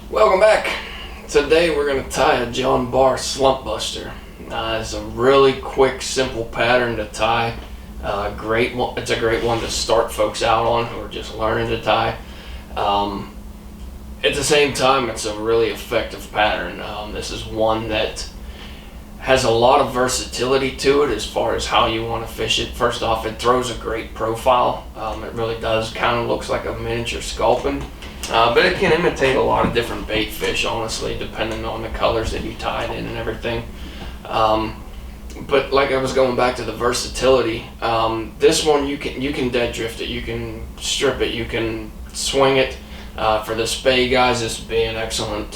Welcome back. Today we're going to tie a John Barr Slump Buster. It's a really quick, simple pattern to tie. It's a great one to start folks out on who are just learning to tie. At the same time, it's a really effective pattern. This is one that has a lot of versatility to it as far as how you want to fish it. First off, it throws a great profile. It really does. Kind of looks like a miniature Sculpin. But it can imitate a lot of different bait fish, honestly, depending on the colors that you tie it in and everything. But like I was going back to the versatility, this one you can dead drift it, you can strip it, you can swing it. For the spay guys, this would be an excellent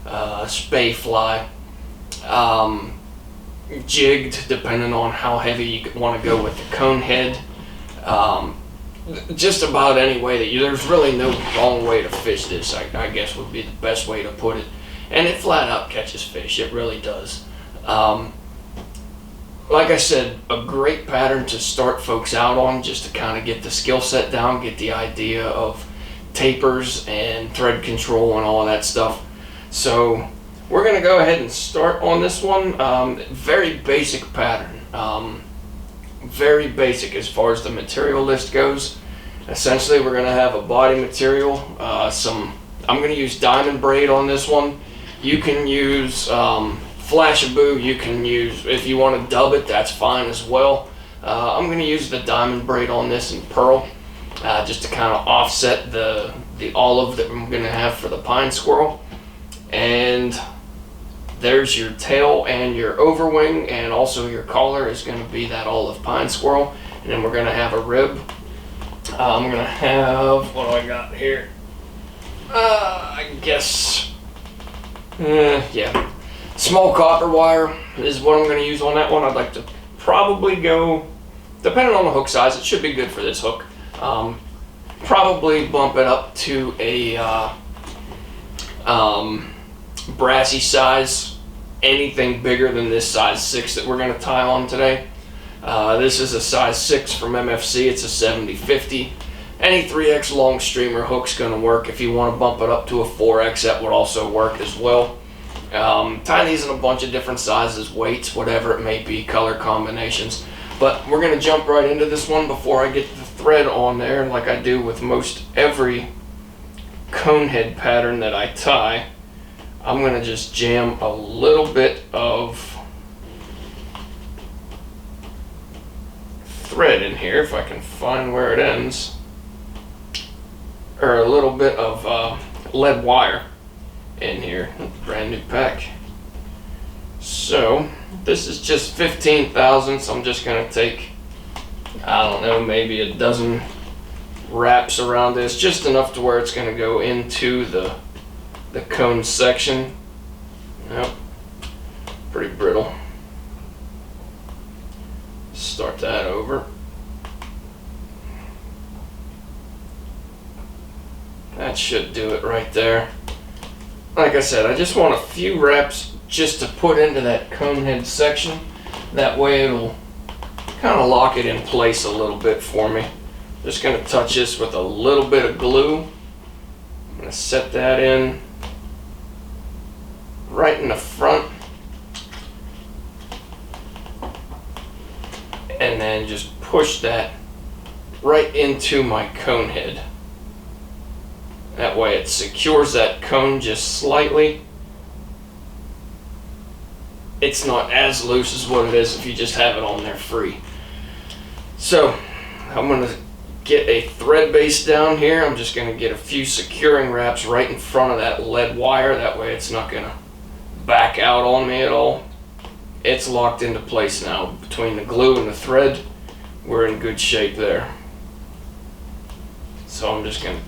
spay fly. Jigged, depending on how heavy you want to go with the cone head. Just about any way that there's really no wrong way to fish this, I guess would be the best way to put it. And it flat out catches fish, it really does. Like I said, a great pattern to start folks out on, just to kind of get the skill set down, get the idea of tapers and thread control and all of that stuff. So we're going to go ahead and start on this one. Very basic pattern. Very basic as far as the material list goes. Essentially, we're going to have a body material. I'm going to use diamond braid on this one. You can use flashaboo. You can use, if you want to dub it, that's fine as well. I'm going to use the diamond braid on this in pearl, just to kind of offset the olive that I'm going to have for the pine squirrel. And there's your tail and your overwing, and also your collar is going to be that olive pine squirrel. And then we're going to have a rib. I'm going to have, what do I got here? I guess, yeah, small copper wire is what I'm going to use on that one. I'd like to probably go, depending on the hook size, it should be good for this hook. Probably bump it up to a Brassie size. Anything bigger than this size 6 that we're going to tie on today. This is a size 6 from MFC. It's a 70-50. Any 3X long streamer hook's going to work. If you want to bump it up to a 4X, that would also work as well. Tie these in a bunch of different sizes, weights, whatever it may be, color combinations. But we're going to jump right into this one before I get the thread on there, like I do with most every cone head pattern that I tie. I'm going to just jam a little bit of thread in here, if I can find where it ends, or a little bit of lead wire in here. Brand new pack. So this is just 15 thousandths. I'm just going to take, I don't know, maybe a dozen wraps around this, just enough to where it's going to go into the cone section. Yep, pretty brittle. Start that over. That should do it right there. Like I said, I just want a few wraps just to put into that cone head section. That way it'll kind of lock it in place a little bit for me. Just going to touch this with a little bit of glue. I'm going to set that in right in the front, and then just push that right into my cone head. That way it secures that cone just slightly. It's not as loose as what it is if you just have it on there free. So I'm going to get a thread base down here. I'm just going to get a few securing wraps right in front of that lead wire. That way it's not going to back out on me at all. It's locked into place now. Between the glue and the thread, we're in good shape there. So I'm just going to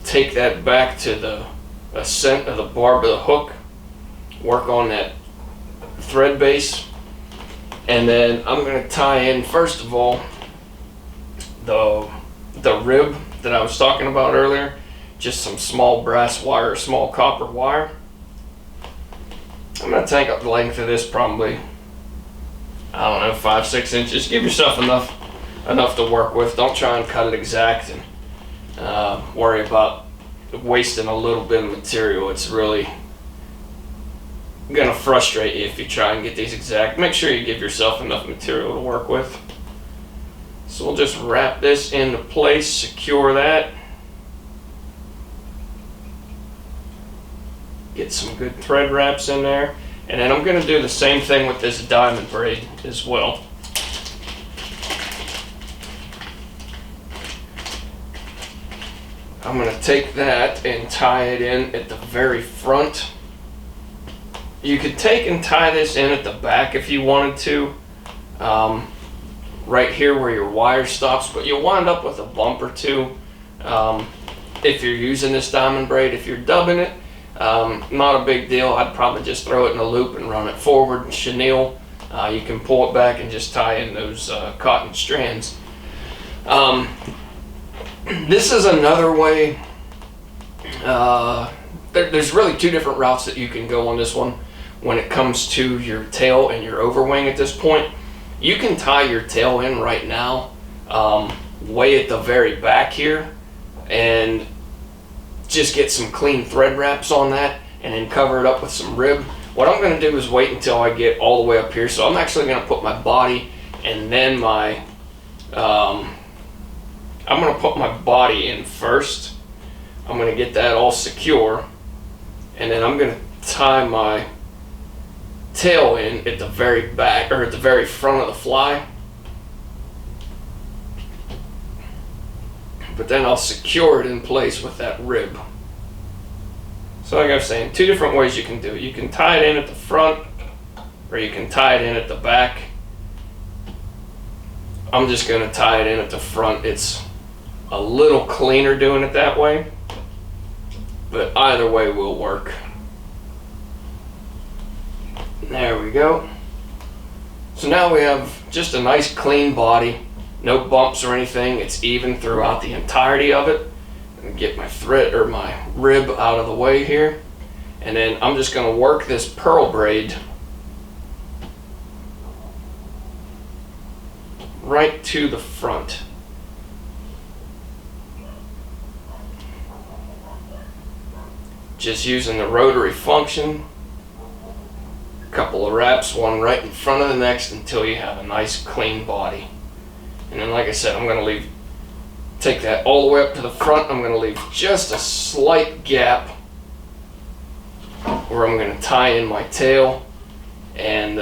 take that back to the ascent of the barb of the hook, work on that thread base, and then I'm going to tie in, first of all, the rib that I was talking about earlier. Just some small brass wire, small copper wire. I'm going to take up the length of this, probably, I don't know, 5-6 inches. Give yourself enough to work with. Don't try and cut it exact and worry about wasting a little bit of material. It's really gonna frustrate you if you try and get these exact. Make sure you give yourself enough material to work with. So we'll just wrap this into place, secure that. Get some good thread wraps in there. And then I'm gonna do the same thing with this diamond braid as well. I'm going to take that and tie it in at the very front. You could take and tie this in at the back if you wanted to, right here where your wire stops, but you'll wind up with a bump or two if you're using this diamond braid. If you're dubbing it, not a big deal. I'd probably just throw it in a loop and run it forward, chenille. You can pull it back and just tie in those cotton strands. This is another way. There's really two different routes that you can go on this one when it comes to your tail and your overwing at this point. You can tie your tail in right now, way at the very back here, and just get some clean thread wraps on that and then cover it up with some rib. What I'm going to do is wait until I get all the way up here. So I'm actually going to put my body and then my I'm going to put my body in first. I'm going to get that all secure, and then I'm going to tie my tail in at the very back, or at the very front of the fly. But then I'll secure it in place with that rib. So like I was saying, two different ways you can do it. You can tie it in at the front, or you can tie it in at the back. I'm just going to tie it in at the front. It's a little cleaner doing it that way, but either way will work. There we go. So now we have just a nice clean body, no bumps or anything. It's even throughout the entirety of it. I'm gonna get my thread or my rib out of the way here, and then I'm just going to work this pearl braid right to the front. Just using the rotary function. A couple of wraps, one right in front of the next, until you have a nice clean body. And then like I said, I'm going to take that all the way up to the front. I'm going to leave just a slight gap where I'm going to tie in my tail and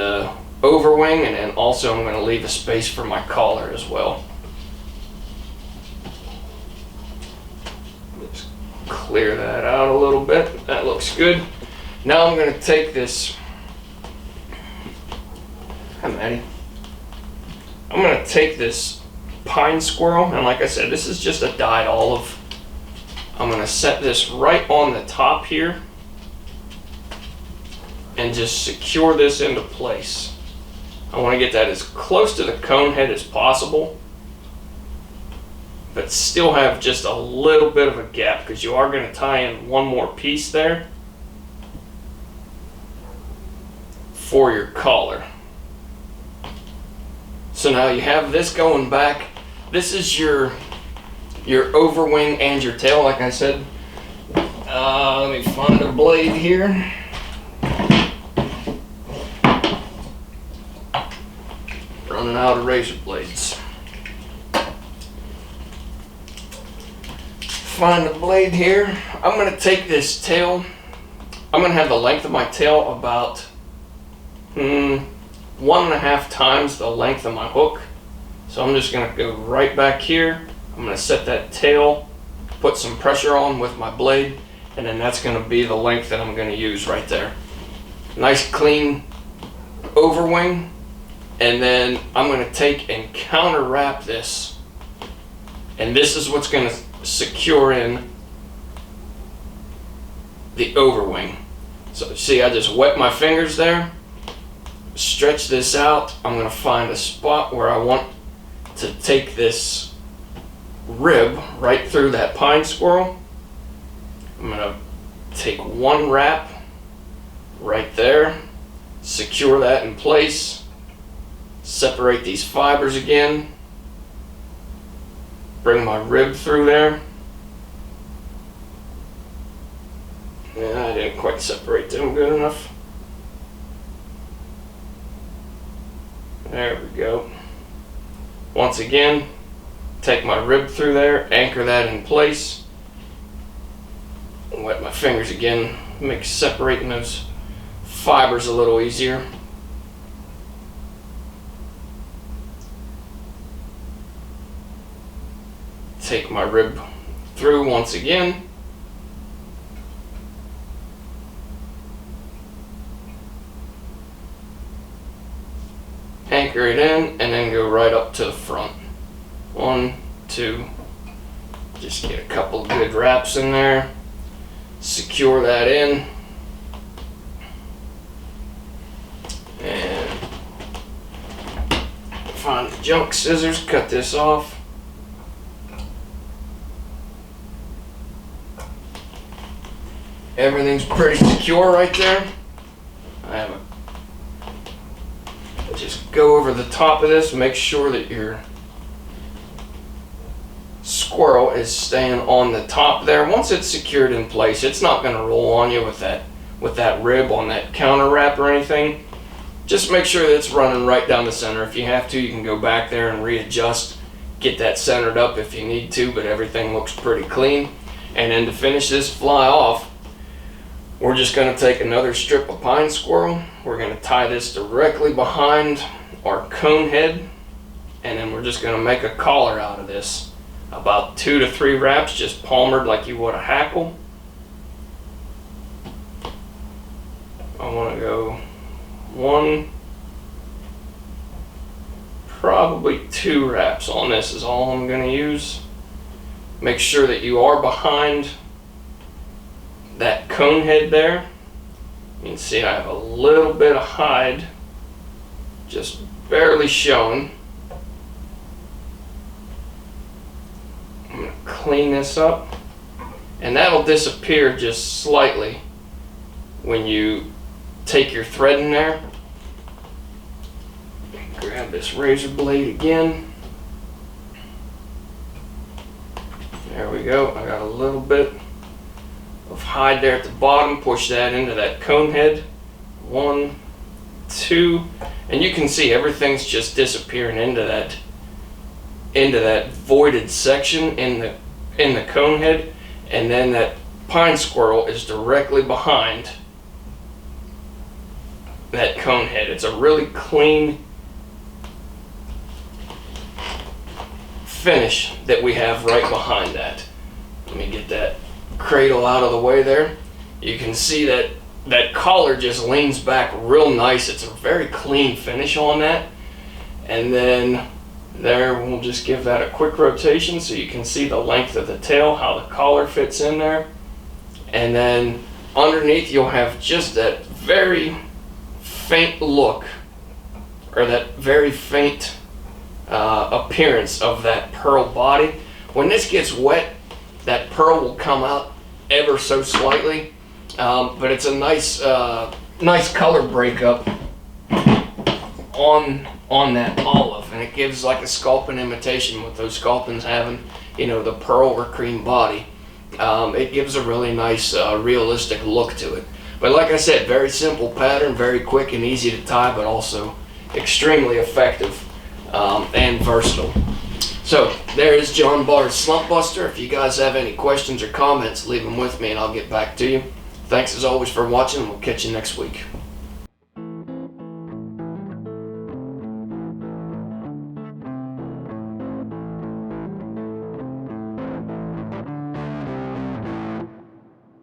overwing, and then also I'm going to leave a space for my collar as well. Just clear that out a little bit. That looks good. Now I'm going to take this. Hi, Maddie. I'm going to take this pine squirrel, and like I said, this is just a dyed olive. I'm going to set this right on the top here and just secure this into place. I want to get that as close to the cone head as possible, but still have just a little bit of a gap, because you are going to tie in one more piece there for your collar. So now you have this going back. This is your overwing and your tail, like I said. Let me find a blade here. Running out of razor blades. Find a blade here. I'm going to take this tail. I'm going to have the length of my tail about 1.5 times the length of my hook. So I'm just going to go right back here. I'm going to set that tail, put some pressure on with my blade, and then that's going to be the length that I'm going to use right there. Nice clean overwing. And then I'm going to take and counter wrap this, and this is what's going to secure in the overwing. So see, I just wet my fingers there, stretch this out. I'm going to find a spot where I want to take this rib right through that pine squirrel. I'm going to take one wrap right there, secure that in place. Separate these fibers again, bring my rib through there, quite separate them good enough. There we go. Once again, take my rib through there, anchor that in place. Wet my fingers again, makes separating those fibers a little easier. Take my rib through once again. Anchor it in and then go right up to the front. 1, 2, just get a couple good wraps in there. Secure that in. And find the junk scissors, cut this off. Everything's pretty secure right there. I have a just go over the top of this, make sure that your squirrel is staying on the top there. Once it's secured in place, it's not going to roll on you with that rib on that counter wrap or anything. Just make sure that it's running right down the center. If you have to, you can go back there and readjust, get that centered up if you need to, but everything looks pretty clean. And then to finish this fly off, we're just going to take another strip of pine squirrel. We're going to tie this directly behind our cone head, and then we're just going to make a collar out of this. About 2 to 3 wraps, just palmered like you would a hackle. I want to go 1, probably 2 wraps on this is all I'm going to use. Make sure that you are behind that cone head there. You can see I have a little bit of hide just barely showing. I'm going to clean this up, and that'll disappear just slightly when you take your thread in there. Grab this razor blade again. There we go. I got a little bit of hide there at the bottom. Push that into that cone head. 1, 2, and you can see everything's just disappearing into that voided section in the cone head, and then that pine squirrel is directly behind that cone head. It's a really clean finish that we have right behind that. Let me get that cradle out of the way there. You can see that that collar just leans back real nice. It's a very clean finish on that. And then there, we'll just give that a quick rotation so you can see the length of the tail, how the collar fits in there. And then underneath you'll have just that very faint look, or that very faint appearance of that pearl body. When this gets wet, that pearl will come out ever so slightly, but it's a nice nice color breakup on that olive, and it gives like a Sculpin imitation with those Sculpins having, you know, the pearl or cream body. It gives a really nice realistic look to it. But like I said, very simple pattern, very quick and easy to tie, but also extremely effective and versatile. So there is John Barr's Slump Buster. If you guys have any questions or comments, leave them with me and I'll get back to you. Thanks as always for watching, and we'll catch you next week.